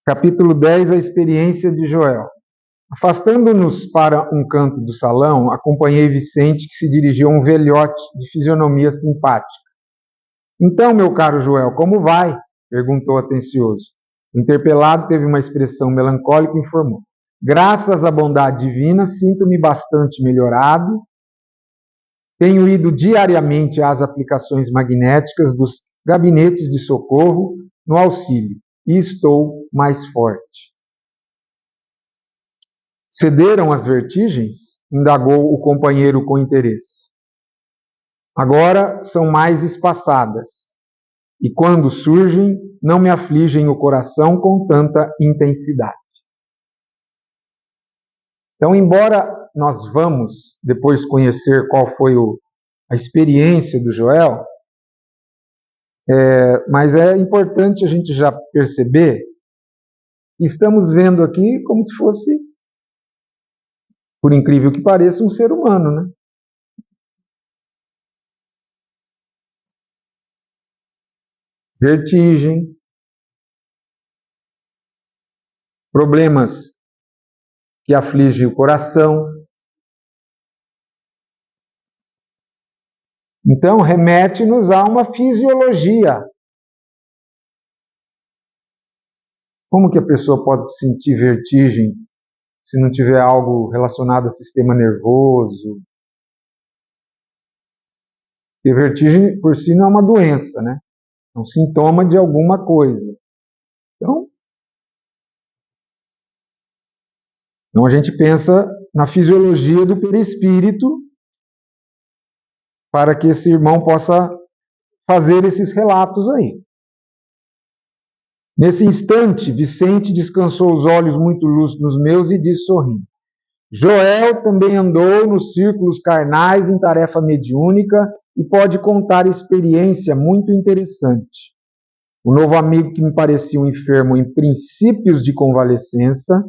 Capítulo 10, a experiência de Joel. Afastando-nos para um canto do salão, acompanhei Vicente, que se dirigiu a um velhote de fisionomia simpática. Então, meu caro Joel, como vai? Perguntou atencioso. O interpelado teve uma expressão melancólica e informou. Graças à bondade divina, sinto-me bastante melhorado. Tenho ido diariamente às aplicações magnéticas dos gabinetes de socorro no auxílio e estou mais forte. Cederam as vertigens? Indagou o companheiro com interesse. Agora são mais espaçadas, e quando surgem, não me afligem o coração com tanta intensidade. Então, embora nós vamos depois conhecer qual foi a experiência do Joel, mas é importante a gente já perceber que estamos vendo aqui como se fosse, por incrível que pareça, um ser humano, né? Vertigem, problemas que afligem o coração. Então, remete-nos a uma fisiologia. Como que a pessoa pode sentir vertigem se não tiver algo relacionado ao sistema nervoso? Porque vertigem, por si, não é uma doença, né? É um sintoma de alguma coisa. Então a gente pensa na fisiologia do perispírito para que esse irmão possa fazer esses relatos aí. Nesse instante, Vicente descansou os olhos muito lúcidos nos meus e disse sorrindo. Joel também andou nos círculos carnais em tarefa mediúnica e pode contar experiência muito interessante. O novo amigo, que me parecia um enfermo em princípios de convalescença,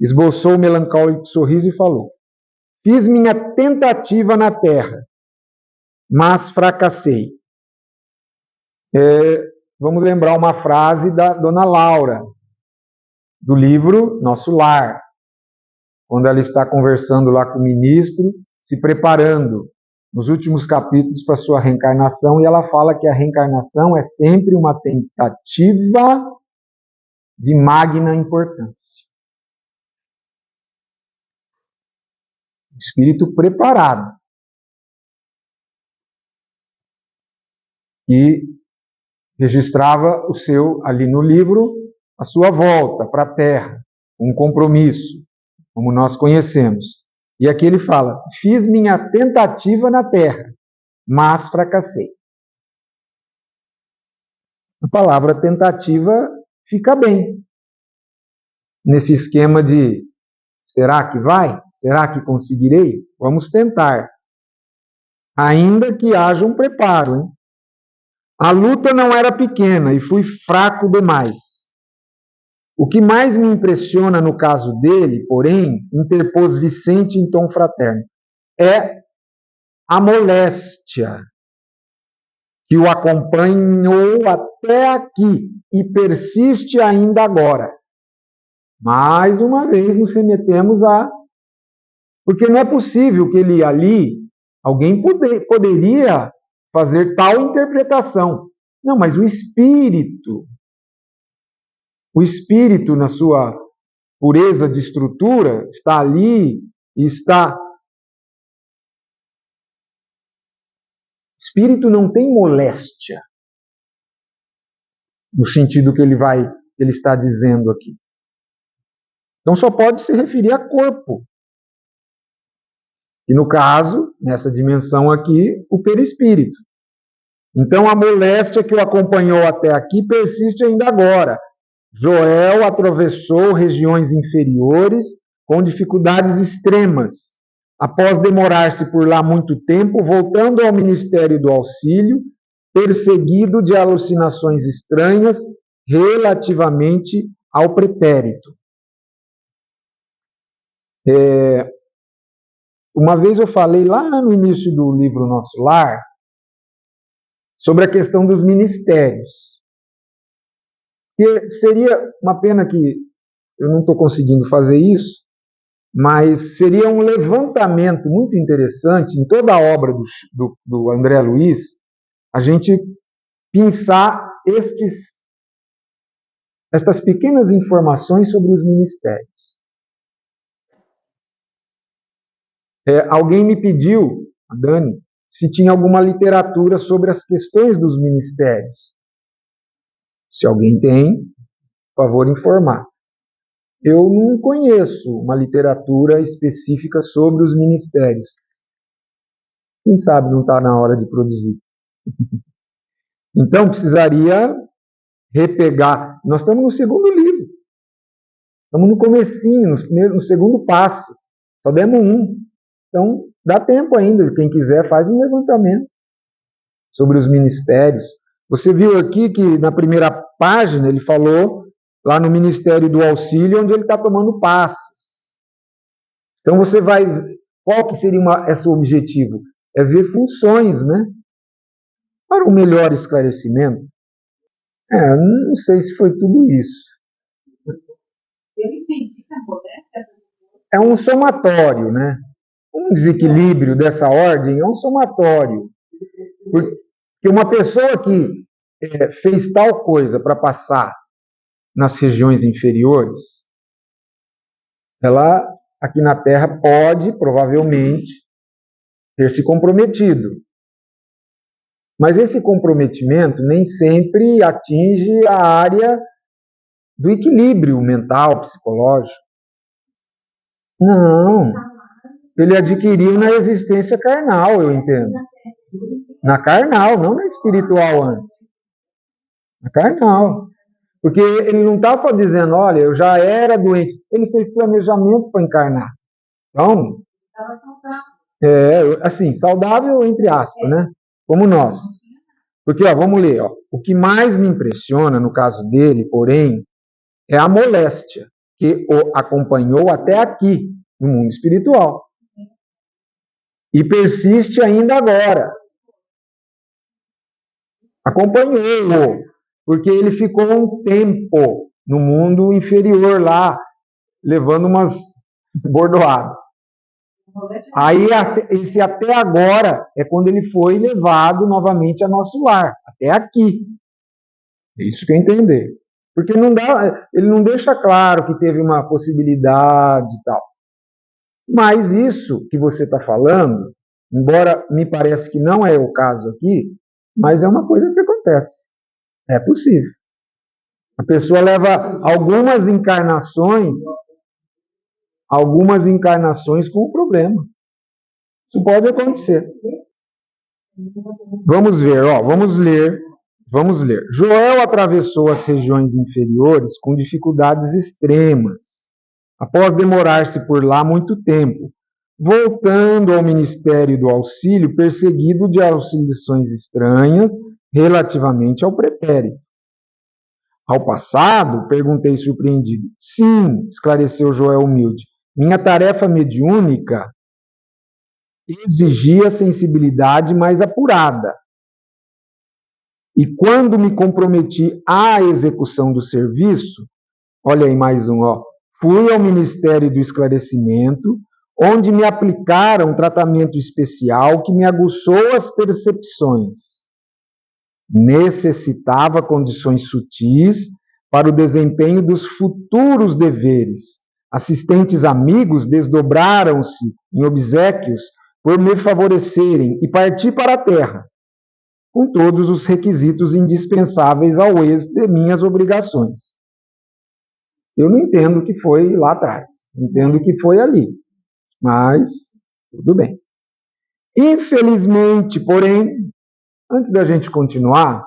esboçou um melancólico sorriso e falou: fiz minha tentativa na terra, mas fracassei. Vamos lembrar uma frase da Dona Laura, do livro Nosso Lar, quando ela está conversando lá com o ministro, se preparando nos últimos capítulos para sua reencarnação, e ela fala que a reencarnação é sempre uma tentativa de magna importância. Espírito preparado. E registrava ali no livro, a sua volta para a Terra, um compromisso, como nós conhecemos. E aqui ele fala, fiz minha tentativa na Terra, mas fracassei. A palavra tentativa fica bem nesse esquema de será que vai? Será que conseguirei? Vamos tentar. Ainda que haja um preparo, hein? A luta não era pequena e fui fraco demais. O que mais me impressiona no caso dele, porém, interpôs Vicente em tom fraterno, é a moléstia que o acompanhou até aqui e persiste ainda agora. Mais uma vez nos remetemos porque não é possível que ele ali, alguém poderia fazer tal interpretação. Não, mas o espírito na sua pureza de estrutura está ali e está... Espírito não tem moléstia, no sentido que ele está dizendo aqui. Então só pode se referir a corpo. E no caso, nessa dimensão aqui, o perispírito. Então a moléstia que o acompanhou até aqui persiste ainda agora. Joel atravessou regiões inferiores com dificuldades extremas. Após demorar-se por lá muito tempo, voltando ao Ministério do Auxílio, perseguido de alucinações estranhas relativamente ao pretérito. Uma vez eu falei lá no início do livro Nosso Lar sobre a questão dos ministérios. Que seria uma pena que eu não estou conseguindo fazer isso, mas seria um levantamento muito interessante em toda a obra do André Luiz, a gente pensar estas pequenas informações sobre os ministérios. Alguém me pediu, a Dani, se tinha alguma literatura sobre as questões dos ministérios. Se alguém tem, por favor, informar. Eu não conheço uma literatura específica sobre os ministérios. Quem sabe não está na hora de produzir. Então, precisaria repegar. Nós estamos no segundo livro. Estamos no comecinho, no segundo passo. Só demos um. Então, dá tempo ainda. Quem quiser, faz um levantamento sobre os ministérios. Você viu aqui que na primeira página ele falou lá no Ministério do Auxílio, onde ele está tomando passes. Então você vai... Qual que seria esse objetivo? É ver funções, né? Para um melhor esclarecimento. Não sei se foi tudo isso. Eu entendi, é um somatório, né? Um desequilíbrio dessa ordem é um somatório. Porque uma pessoa que fez tal coisa para passar nas regiões inferiores, ela aqui na Terra pode, provavelmente, ter se comprometido. Mas esse comprometimento nem sempre atinge a área do equilíbrio mental, psicológico. Não. Ele adquiriu na existência carnal, eu entendo. Na carnal, não na espiritual antes. Na carnal. Porque ele não estava dizendo, olha, eu já era doente. Ele fez planejamento para encarnar. Então, estava saudável. Assim, saudável entre aspas, né? Como nós. Porque, vamos ler, o que mais me impressiona no caso dele, porém, é a moléstia que o acompanhou até aqui, no mundo espiritual. E persiste ainda agora. Acompanhou-o, porque ele ficou um tempo no mundo inferior lá, levando umas bordoadas. Aí, esse até agora é quando ele foi levado novamente a nosso lar, até aqui. É isso que eu entender. Porque ele não deixa claro que teve uma possibilidade e tal. Mas isso que você está falando, embora me parece que não é o caso aqui, mas é uma coisa que acontece. É possível. A pessoa leva algumas encarnações com o problema. Isso pode acontecer. Vamos ver, vamos ler. Joel atravessou as regiões inferiores com dificuldades extremas, após demorar-se por lá muito tempo, voltando ao Ministério do Auxílio, perseguido de oscilações estranhas relativamente ao pretérito. Ao passado? Perguntei surpreendido. Sim, esclareceu Joel humilde. Minha tarefa mediúnica exigia sensibilidade mais apurada. E quando me comprometi à execução do serviço, olha aí mais um, fui ao Ministério do Esclarecimento, onde me aplicaram um tratamento especial que me aguçou as percepções. Necessitava condições sutis para o desempenho dos futuros deveres. Assistentes amigos desdobraram-se em obséquios por me favorecerem e parti para a terra, com todos os requisitos indispensáveis ao êxito de minhas obrigações. Eu não entendo o que foi lá atrás, entendo o que foi ali, mas tudo bem. Infelizmente, porém, antes da gente continuar,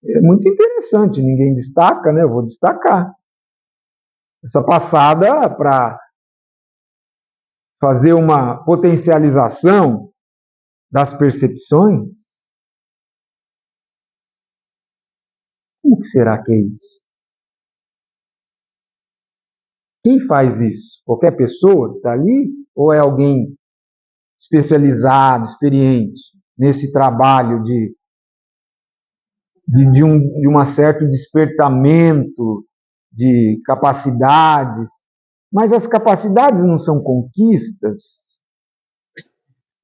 é muito interessante, ninguém destaca, né? Eu vou destacar. Essa passada para fazer uma potencialização das percepções. Como que será que é isso? Quem faz isso? Qualquer pessoa que está ali? Ou é alguém especializado, experiente nesse trabalho de de um certo despertamento de capacidades, mas as capacidades não são conquistas,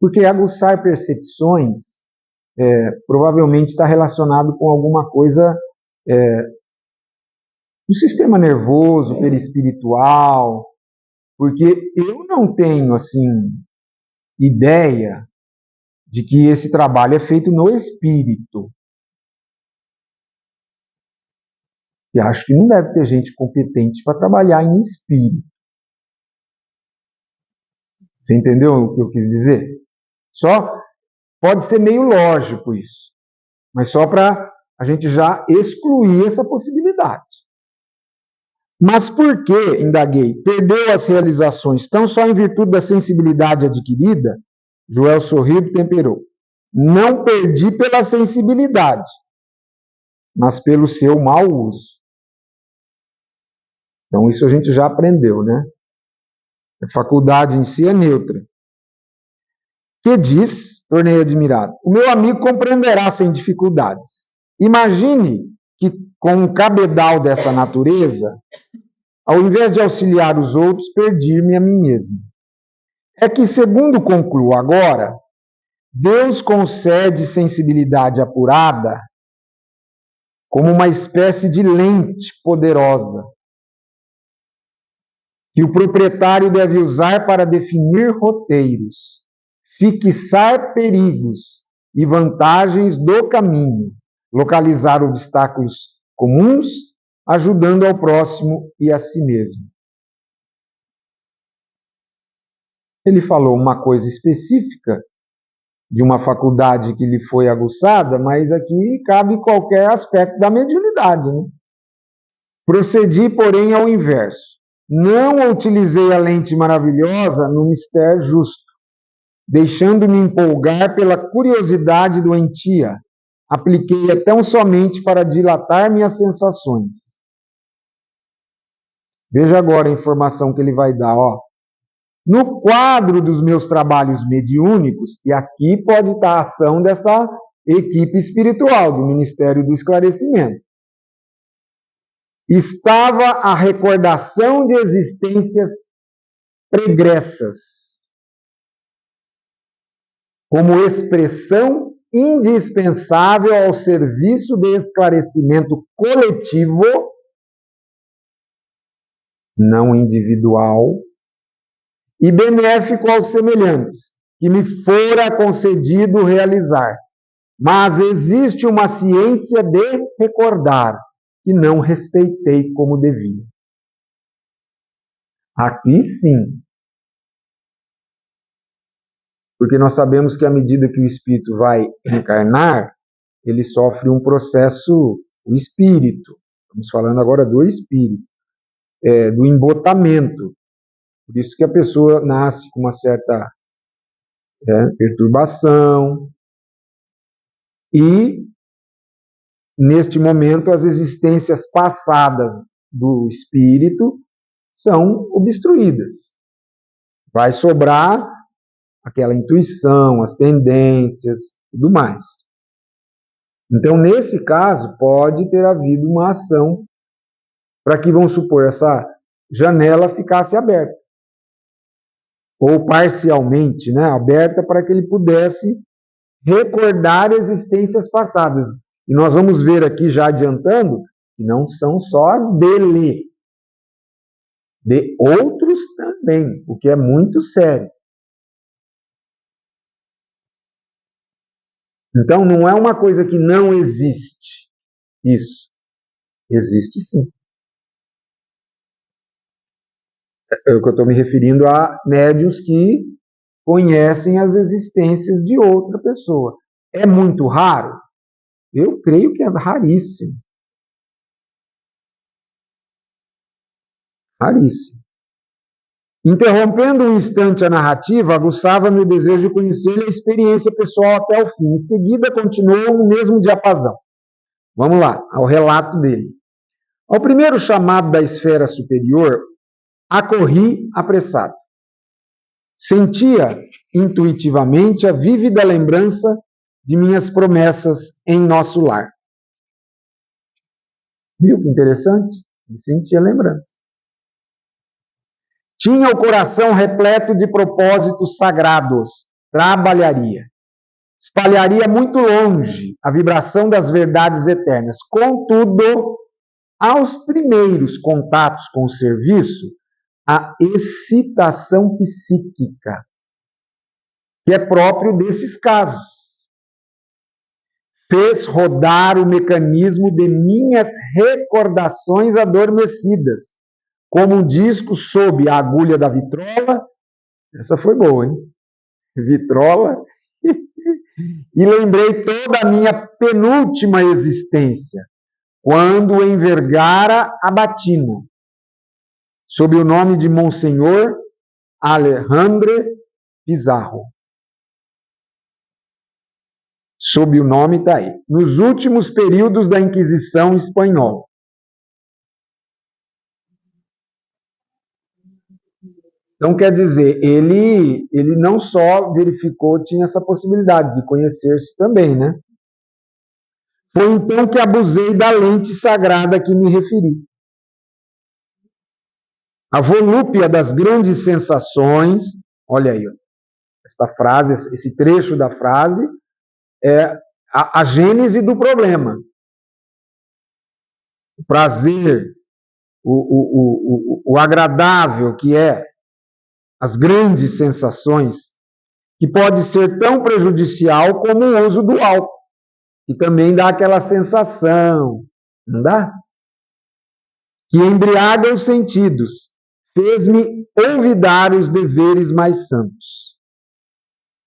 porque aguçar percepções provavelmente está relacionado com alguma coisa do sistema nervoso, perispiritual, porque eu não tenho, assim, ideia de que esse trabalho é feito no espírito. E acho que não deve ter gente competente para trabalhar em espírito. Você entendeu o que eu quis dizer? Só pode ser meio lógico isso, mas só para a gente já excluir essa possibilidade. Mas por que, indaguei, perdeu as realizações tão só em virtude da sensibilidade adquirida? Joel sorriu e temperou. Não perdi pela sensibilidade, mas pelo seu mau uso. Então isso a gente já aprendeu, né? A faculdade em si é neutra. Que diz, tornei admirado, o meu amigo compreenderá sem dificuldades. Imagine que com um cabedal dessa natureza, ao invés de auxiliar os outros, perdi-me a mim mesmo. É que, segundo concluo agora, Deus concede sensibilidade apurada como uma espécie de lente poderosa que o proprietário deve usar para definir roteiros, fixar perigos e vantagens do caminho, localizar obstáculos comuns, ajudando ao próximo e a si mesmo. Ele falou uma coisa específica de uma faculdade que lhe foi aguçada, mas aqui cabe qualquer aspecto da mediunidade, né? Procedi, porém, ao inverso. Não utilizei a lente maravilhosa no mistério justo, deixando-me empolgar pela curiosidade doentia. Apliquei-a tão somente para dilatar minhas sensações. Veja agora a informação que ele vai dar, ó. No quadro dos meus trabalhos mediúnicos, e aqui pode estar a ação dessa equipe espiritual, do Ministério do Esclarecimento, estava a recordação de existências pregressas, como expressão indispensável ao serviço de esclarecimento coletivo, não individual, e benéfico aos semelhantes, que me fora concedido realizar. Mas existe uma ciência de recordar, que não respeitei como devia. Aqui sim. Porque nós sabemos que à medida que o espírito vai encarnar, ele sofre um processo, o espírito, estamos falando agora do espírito, do embotamento. Por isso que a pessoa nasce com uma certa perturbação e, neste momento, as existências passadas do espírito são obstruídas. Vai sobrar aquela intuição, as tendências, tudo mais. Então, nesse caso, pode ter havido uma ação para que, vamos supor, essa janela ficasse aberta. Ou parcialmente, né, aberta para que ele pudesse recordar existências passadas. E nós vamos ver aqui, já adiantando, que não são só as dele, de outros também, o que é muito sério. Então, não é uma coisa que não existe. Isso. Existe sim. É o que eu estou me referindo a médiuns que conhecem as existências de outra pessoa. É muito raro? Eu creio que é raríssimo. Raríssimo. Interrompendo um instante a narrativa, aguçava-me o desejo de conhecer a experiência pessoal até o fim. Em seguida, continuou no mesmo diapasão. Vamos lá, ao relato dele. Ao primeiro chamado da esfera superior, acorri apressado. Sentia intuitivamente a vívida lembrança de minhas promessas em nosso lar. Viu que interessante? Ele sentia lembrança. Tinha o coração repleto de propósitos sagrados. Trabalharia. Espalharia muito longe a vibração das verdades eternas. Contudo, aos primeiros contatos com o serviço, a excitação psíquica, que é próprio desses casos, fez rodar o mecanismo de minhas recordações adormecidas, como um disco sob a agulha da vitrola. Essa foi boa, hein? Vitrola. E lembrei toda a minha penúltima existência, quando envergara a batina, sob o nome de Monsenhor Alejandro Pizarro. Sob o nome está aí. Nos últimos períodos da Inquisição Espanhola. Então, quer dizer, ele não só verificou, tinha essa possibilidade de conhecer-se também, né? Foi então que abusei da lente sagrada a que me referi. A volúpia das grandes sensações, olha aí, ó, esta frase, esse trecho da frase, é a gênese do problema. O prazer, o agradável que é as grandes sensações, que pode ser tão prejudicial como o uso do álcool, que também dá aquela sensação, não dá? Que embriaga os sentidos, fez-me olvidar os deveres mais santos.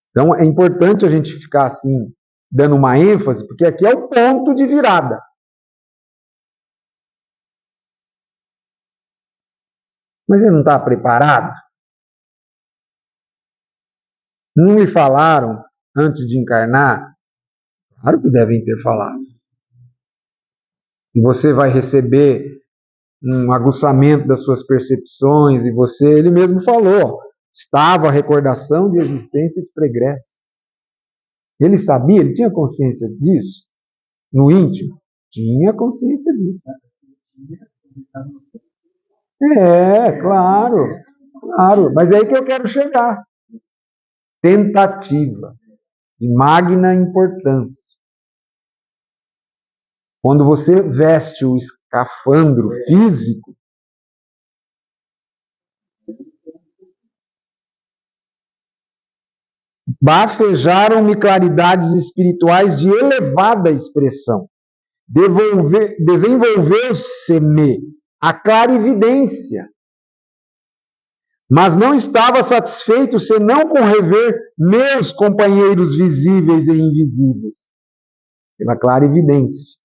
Então é importante a gente ficar assim, dando uma ênfase, porque aqui é o ponto de virada. Mas ele não está preparado? Não me falaram antes de encarnar? Claro que devem ter falado. E você vai receber um aguçamento das suas percepções, e ele mesmo falou, estava a recordação de existências pregresses. Ele sabia, ele tinha consciência disso? No íntimo? Tinha consciência disso. Claro. Mas é aí que eu quero chegar. Tentativa de magna importância. Quando você veste o escafandro físico, bafejaram-me claridades espirituais de elevada expressão. Desenvolveu-se-me a clarividência. Mas não estava satisfeito senão com rever meus companheiros visíveis e invisíveis, pela clarividência.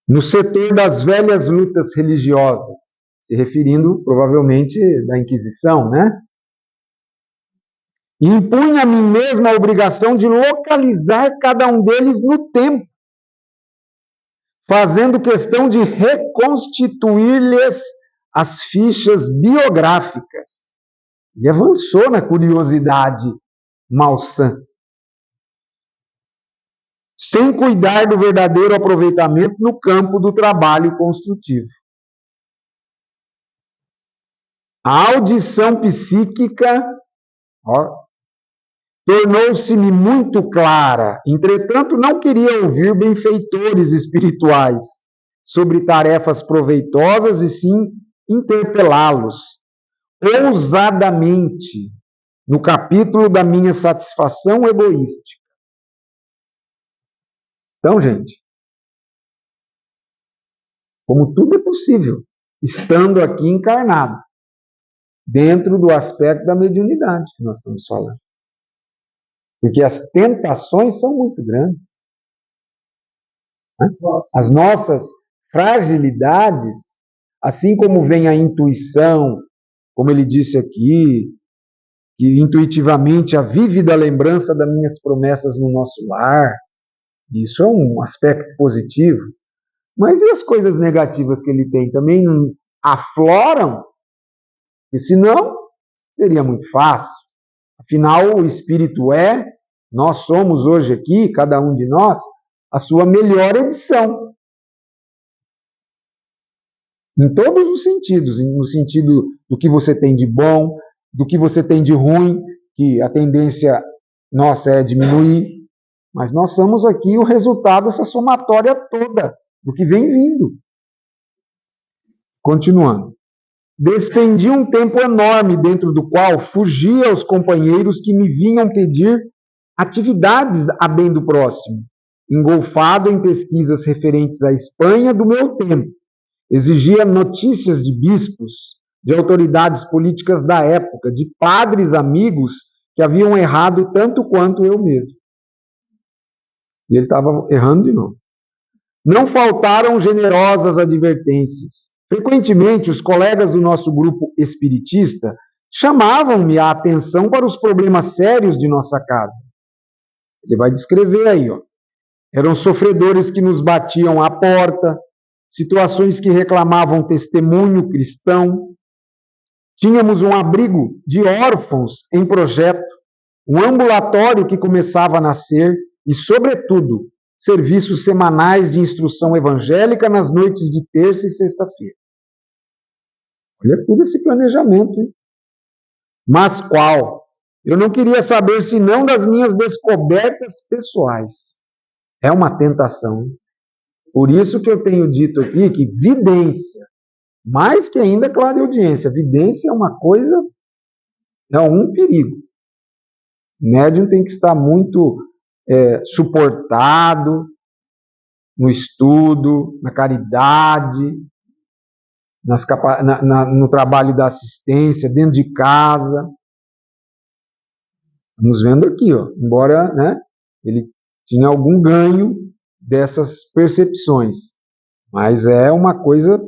No setor das velhas lutas religiosas, se referindo provavelmente da Inquisição, né? E impunha a mim mesmo a obrigação de localizar cada um deles no tempo, fazendo questão de reconstituir-lhes as fichas biográficas. E avançou na curiosidade malsã. Sem cuidar do verdadeiro aproveitamento no campo do trabalho construtivo. A audição psíquica tornou-se-me muito clara. Entretanto, não queria ouvir benfeitores espirituais sobre tarefas proveitosas e sim interpelá-los ousadamente no capítulo da minha satisfação egoística. Então, gente, como tudo é possível, estando aqui encarnado, dentro do aspecto da mediunidade que nós estamos falando. Porque as tentações são muito grandes. As nossas fragilidades, assim como vem a intuição, como ele disse aqui, que intuitivamente a vívida lembrança das minhas promessas no nosso lar, isso é um aspecto positivo. Mas e as coisas negativas que ele tem também não afloram? E senão, seria muito fácil. Afinal, o Espírito nós somos hoje aqui, cada um de nós, a sua melhor edição. Em todos os sentidos, no sentido do que você tem de bom, do que você tem de ruim, que a tendência nossa é diminuir, mas nós somos aqui o resultado dessa somatória toda, do que vem vindo. Continuando. Despendi um tempo enorme dentro do qual fugia aos companheiros que me vinham pedir atividades a bem do próximo, engolfado em pesquisas referentes à Espanha do meu tempo. Exigia notícias de bispos, de autoridades políticas da época, de padres amigos que haviam errado tanto quanto eu mesmo. E ele estava errando de novo. Não faltaram generosas advertências. Frequentemente, os colegas do nosso grupo espiritista chamavam-me a atenção para os problemas sérios de nossa casa. Ele vai descrever aí, ó. Eram sofredores que nos batiam à porta, situações que reclamavam testemunho cristão. Tínhamos um abrigo de órfãos em projeto, um ambulatório que começava a nascer e, sobretudo, serviços semanais de instrução evangélica nas noites de terça e sexta-feira. Olha tudo esse planejamento, hein? Mas qual? Eu não queria saber senão das minhas descobertas pessoais. É uma tentação. Por isso que eu tenho dito aqui que vidência, mais que ainda clareaudiência, vidência é uma coisa, é um perigo. O médium tem que estar muito suportado no estudo, na caridade, no trabalho da assistência, dentro de casa. Estamos vendo aqui, ó, embora, né, ele tinha algum ganho dessas percepções, mas é uma coisa...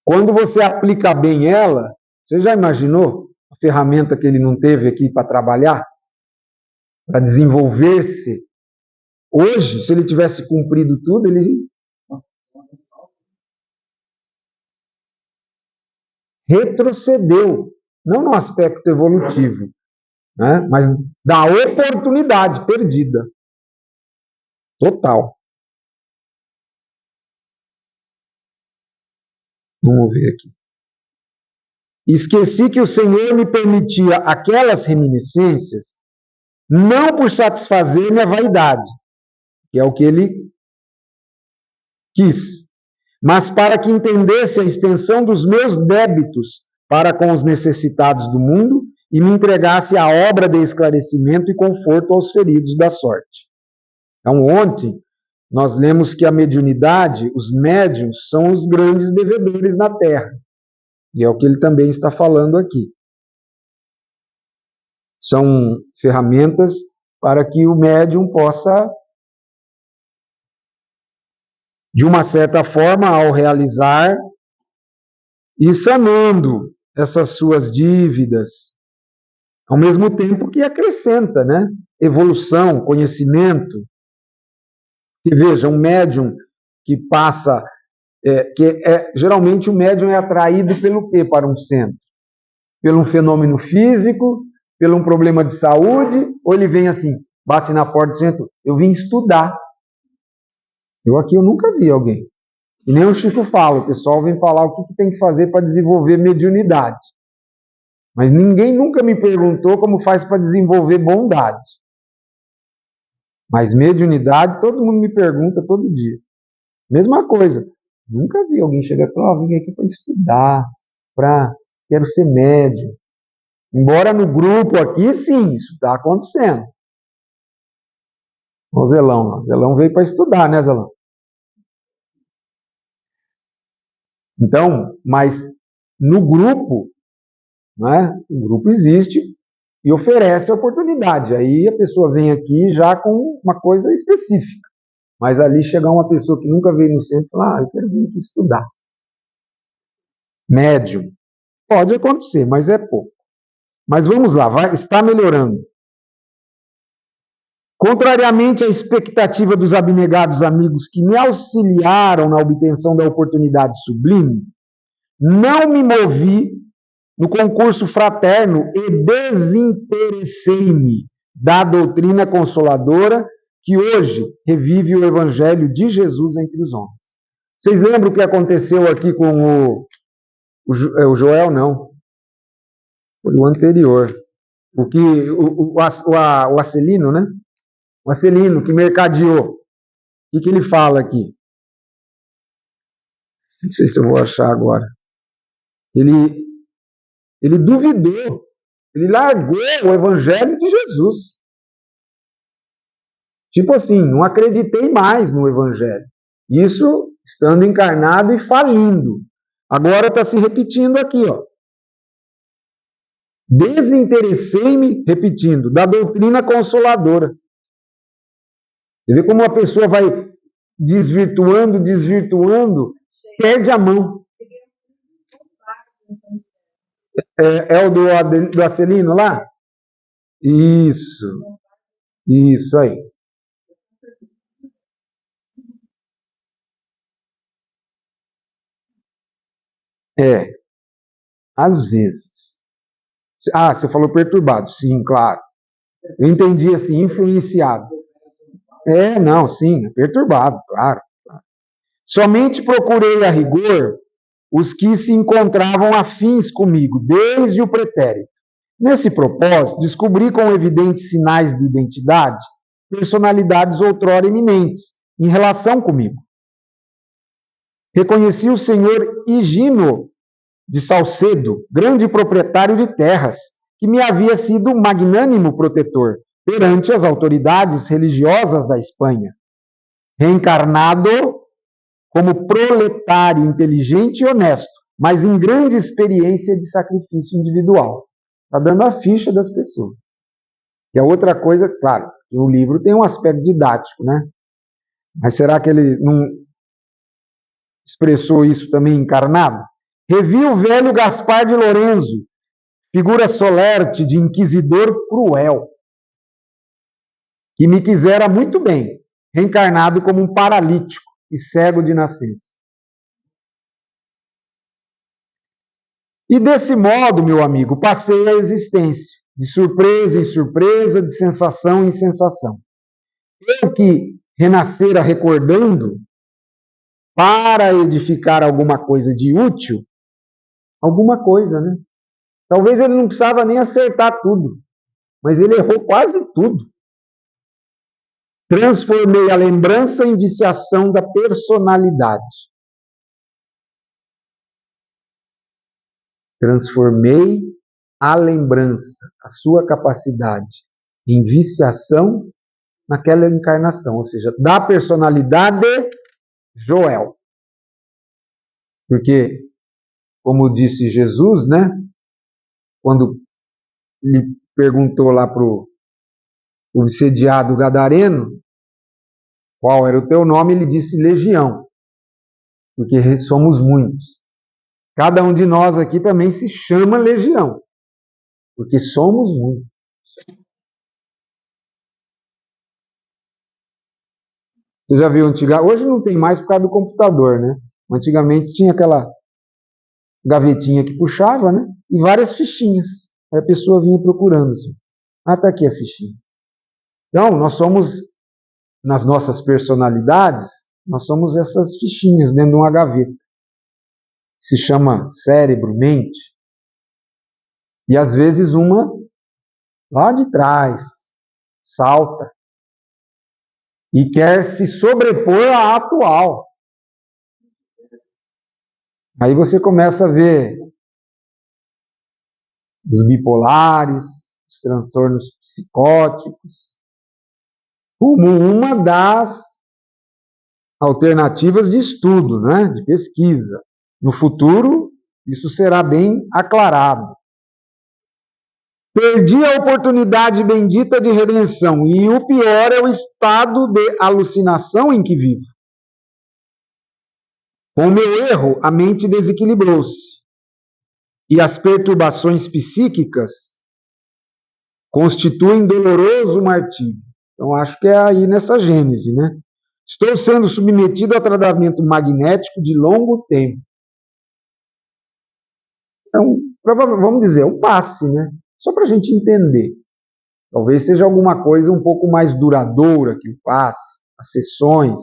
Quando você aplica bem ela, você já imaginou a ferramenta que ele não teve aqui para trabalhar? Para desenvolver-se? Hoje, se ele tivesse cumprido tudo, ele retrocedeu, não no aspecto evolutivo, né, mas da oportunidade perdida. Total. Vamos ver aqui. Esqueci que o Senhor me permitia aquelas reminiscências não por satisfazer minha vaidade, que é o que ele quis, mas para que entendesse a extensão dos meus débitos para com os necessitados do mundo e me entregasse a obra de esclarecimento e conforto aos feridos da sorte. Então, ontem, nós lemos que a mediunidade, os médiuns, são os grandes devedores na Terra. E é o que ele também está falando aqui. São ferramentas para que o médium possa, de uma certa forma, ao realizar, ir sanando essas suas dívidas, ao mesmo tempo que acrescenta, né? Evolução, conhecimento. E veja, um médium que passa, geralmente o médium é atraído pelo quê para um centro? Pelo um fenômeno físico, pelo um problema de saúde, ou ele vem assim, bate na porta do centro, eu vim estudar. Eu nunca vi alguém. E nem o Chico fala, o pessoal vem falar o que tem que fazer para desenvolver mediunidade. Mas ninguém nunca me perguntou como faz para desenvolver bondade. Mas mediunidade, todo mundo me pergunta todo dia. Mesma coisa. Nunca vi alguém chegar e falar, vim aqui para estudar, quero ser médium. Embora no grupo aqui, sim, isso está acontecendo. O Zelão veio para estudar, né, Zelão? Então, mas no grupo, né, o grupo existe e oferece a oportunidade. Aí a pessoa vem aqui já com uma coisa específica. Mas ali chegar uma pessoa que nunca veio no centro e falar, eu quero vir aqui estudar. Médium. Pode acontecer, mas é pouco. Mas vamos lá, está melhorando. Contrariamente à expectativa dos abnegados amigos que me auxiliaram na obtenção da oportunidade sublime, não me movi no concurso fraterno e desinteressei-me da doutrina consoladora que hoje revive o evangelho de Jesus entre os homens. Vocês lembram o que aconteceu aqui com o Joel? Não. Foi o anterior. O Acelino, né? O Acelino que mercadeou. O que ele fala aqui? Não sei se eu vou achar agora. Ele duvidou. Ele largou o evangelho de Jesus. Tipo assim, não acreditei mais no evangelho. Isso estando encarnado e falindo. Agora está se repetindo aqui, ó. Desinteressei-me, repetindo, da doutrina consoladora. Você vê como uma pessoa vai desvirtuando, perde a mão. É o do Acelino lá? Isso aí. Às vezes. Ah, você falou perturbado. Sim, claro. Eu entendi assim, influenciado. Não, sim, perturbado, claro. Somente procurei a rigor os que se encontravam afins comigo, desde o pretérito. Nesse propósito, descobri com evidentes sinais de identidade personalidades outrora eminentes em relação comigo. Reconheci o senhor Higino de Salcedo, grande proprietário de terras, que me havia sido magnânimo protetor perante as autoridades religiosas da Espanha. Reencarnado como proletário inteligente e honesto, mas em grande experiência de sacrifício individual. Está dando a ficha das pessoas. E a outra coisa, claro, o livro tem um aspecto didático, né? Mas será que ele não expressou isso também encarnado? Revi o velho Gaspar de Lorenzo, figura solerte de inquisidor cruel, que me quisera muito bem, reencarnado como um paralítico e cego de nascença. E desse modo, meu amigo, passei a existência, de surpresa em surpresa, de sensação em sensação. Eu que renascera recordando, para edificar alguma coisa de útil, alguma coisa, né? Talvez ele não precisava nem acertar tudo, mas ele errou quase tudo. Transformei a lembrança em viciação da personalidade. Transformei a lembrança, a sua capacidade, em viciação naquela encarnação, ou seja, da personalidade Joel. Porque, como disse Jesus, né? Quando lhe perguntou lá para o obsediado gadareno qual era o teu nome, ele disse Legião, porque somos muitos. Cada um de nós aqui também se chama Legião, porque somos muitos. Você já viu antigamente? Hoje não tem mais por causa do computador, né? Antigamente tinha aquela gavetinha que puxava, né? E várias fichinhas. Aí a pessoa vinha procurando assim. Ah, tá aqui a fichinha. Então, nós somos, nas nossas personalidades, nós somos essas fichinhas dentro de uma gaveta. Se chama cérebro, mente. E às vezes uma lá de trás salta e quer se sobrepor à atual. Aí você começa a ver os bipolares, os transtornos psicóticos, como uma das alternativas de estudo, né, de pesquisa. No futuro, isso será bem aclarado. Perdi a oportunidade bendita de redenção, e o pior é o estado de alucinação em que vivo. Com o meu erro, a mente desequilibrou-se, e as perturbações psíquicas constituem doloroso martírio. Então, acho que é aí nessa gênese, né? Estou sendo submetido a tratamento magnético de longo tempo. Então, vamos dizer, um passe, né? Só para a gente entender. Talvez seja alguma coisa um pouco mais duradoura que o passe, as sessões,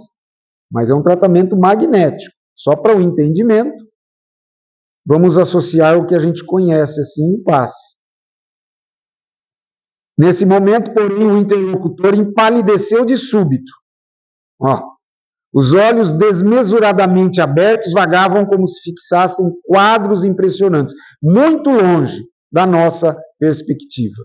mas é um tratamento magnético. Só para o entendimento, vamos associar o que a gente conhece assim, o passe. Nesse momento, porém, o interlocutor empalideceu de súbito. Os olhos desmesuradamente abertos vagavam como se fixassem quadros impressionantes, muito longe da nossa perspectiva.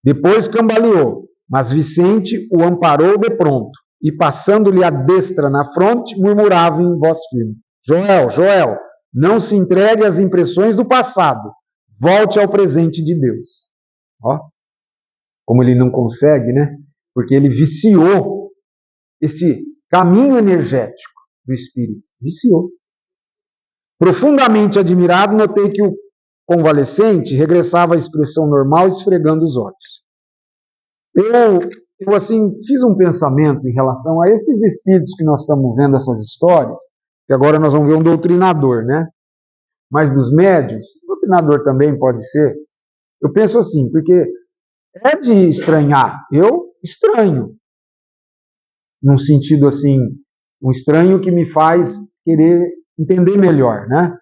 Depois cambaleou, mas Vicente o amparou de pronto, e passando-lhe a destra na fronte, murmurava em voz firme: Joel, não se entregue às impressões do passado, volte ao presente de Deus. Como ele não consegue, né? Porque ele viciou esse caminho energético do espírito. Viciou. Profundamente admirado, notei que o convalescente regressava à expressão normal, esfregando os olhos. Eu assim, fiz um pensamento em relação a esses espíritos que nós estamos vendo, essas histórias, que agora nós vamos ver um doutrinador, né? Mas dos médiuns, doutrinador também pode ser. Eu penso assim, porque é de estranhar. Eu estranho. Num sentido assim, um estranho que me faz querer entender melhor, né?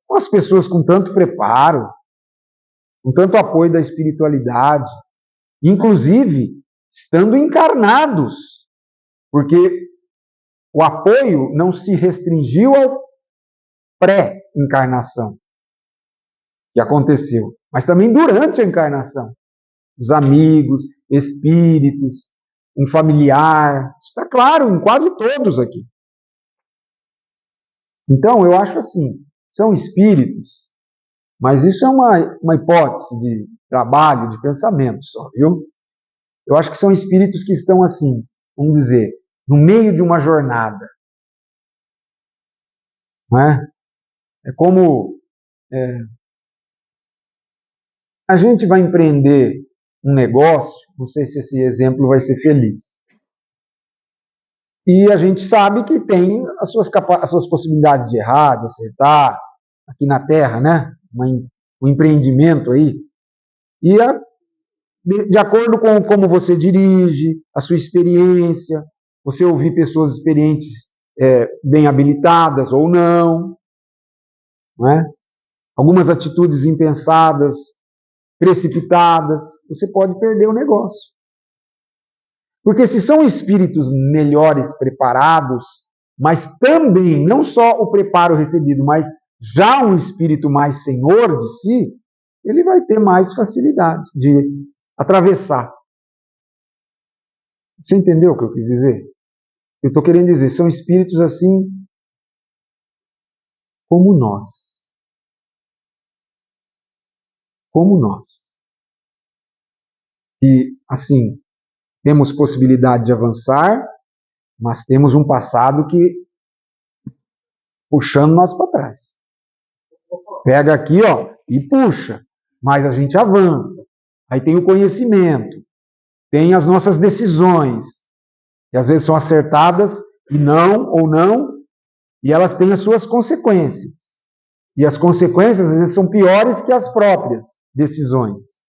Com as pessoas com tanto preparo, com tanto apoio da espiritualidade, inclusive estando encarnados, porque o apoio não se restringiu ao pré-encarnação que aconteceu, mas também durante a encarnação. Os amigos, espíritos, um familiar, está claro em quase todos aqui. Então, eu acho assim, são espíritos, mas isso é uma hipótese de trabalho, de pensamento só, viu? Eu acho que são espíritos que estão assim, vamos dizer, no meio de uma jornada. Não é? É como a gente vai empreender um negócio, não sei se esse exemplo vai ser feliz. E a gente sabe que tem as suas possibilidades de errar, de acertar, aqui na Terra, né? Um empreendimento aí. E de acordo com como você dirige, a sua experiência, você ouvir pessoas experientes, bem habilitadas ou não é? Algumas atitudes impensadas, precipitadas, você pode perder o negócio. Porque se são espíritos melhores preparados, mas também, não só o preparo recebido, mas já um espírito mais senhor de si, ele vai ter mais facilidade de atravessar. Você entendeu o que eu quis dizer? Eu estou querendo dizer, são espíritos assim como nós. Como nós. E, assim, temos possibilidade de avançar, mas temos um passado que puxando nós para trás. Pega aqui, e puxa, mas a gente avança. Aí tem o conhecimento, tem as nossas decisões, que às vezes são acertadas e não, e elas têm as suas consequências. E as consequências às vezes são piores que as próprias decisões.